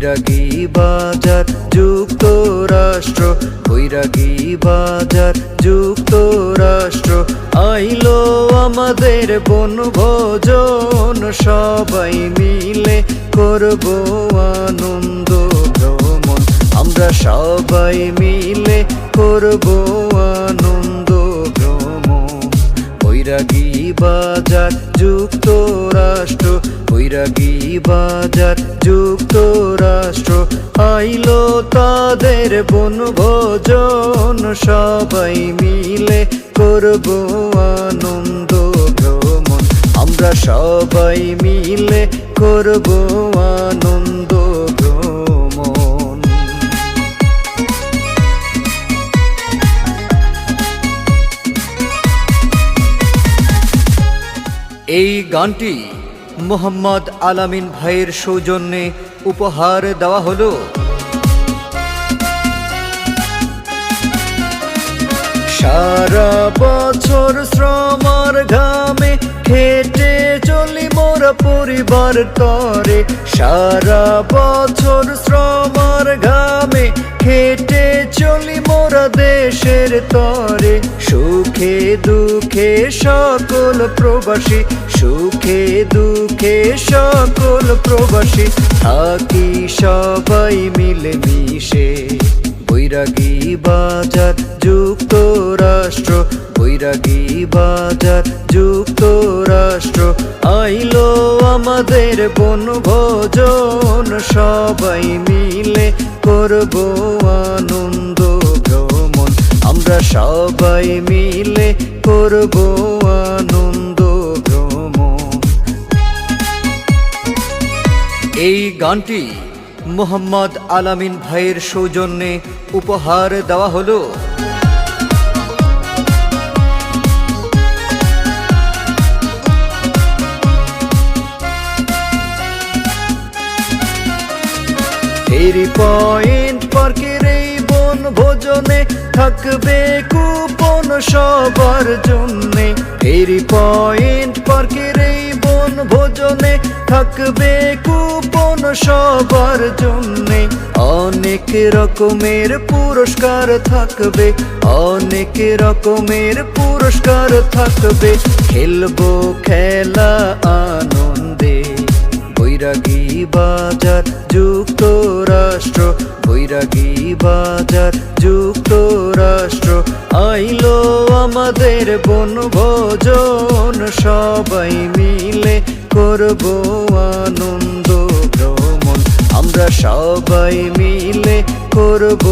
বৈরাগী বাজার যুক্তরাষ্ট্র, বৈরাগী বাজার যুক্তরাষ্ট্র। আইলো আমাদের বনভোজন, সবাই মিলে করব আনন্দ ভ্রমণ। আমরা সবাই মিলে করব আনন্দ ভ্রমণ। বৈরাগী বাজার যুক্তরাষ্ট্র, বৈরাগী বাজার যুক্তরাষ্ট্র। আইলো তাদের বনভোজন, সবাই মিলে করব আনন্দ ভ্রমণ। আমরা সবাই মিলে করব আনন্দ ভ্রমণ। এই গানটি মোহাম্মদ আলামিন ভাইয়ের সৌজন্যে উপহার দেওয়া হলো। সারা বছর শ্রমার ঘামে খেটে চলি মোরা পরিবার তরে। সারা বছর শ্রমার ঘামে খেটে চলি মোরা দেশের তরে। সুখে দুঃখে সকল প্রবাসী, সুখে দুঃখে সকল প্রবাসী থাকি সবাই মিলে মিশে। বৈরাগী বাজার যুক্তরাষ্ট্র, বৈরাগী বাজার যুক্তরাষ্ট্র। আইলো আমাদের বনভোজন, সবাই মিলে করব আনন্দ ভ্রমণ। আমরা সবাই মিলে করব আনন্দ ভ্রমণ। এই গানটি মোহাম্মদ আলামিন ভাইয়ের সৌজন্যে উপহার দেওয়া হলো। ফেরি পয়েন্ট পার্কের এই বনভোজনে থাকবে কুপন সবার জন্যে। ফেরি পয়েন্ট পার্কের এই বনভোজনে থাকবে কুপন সবার জন্যে। অনেক রকমের পুরস্কার থাকবে, অনেক রকমের পুরস্কার থাকবে। খেলবো খেলা আনন্দে। বৈরাগী বাজার যুক্তরাষ্ট্র, বৈরাগী বাজার যুক্তরাষ্ট্র। আইলো আমাদের বনভোজন, সবাই মিলে করব আনন্দ ভ্রমণ। আমরা সবাই মিলে করব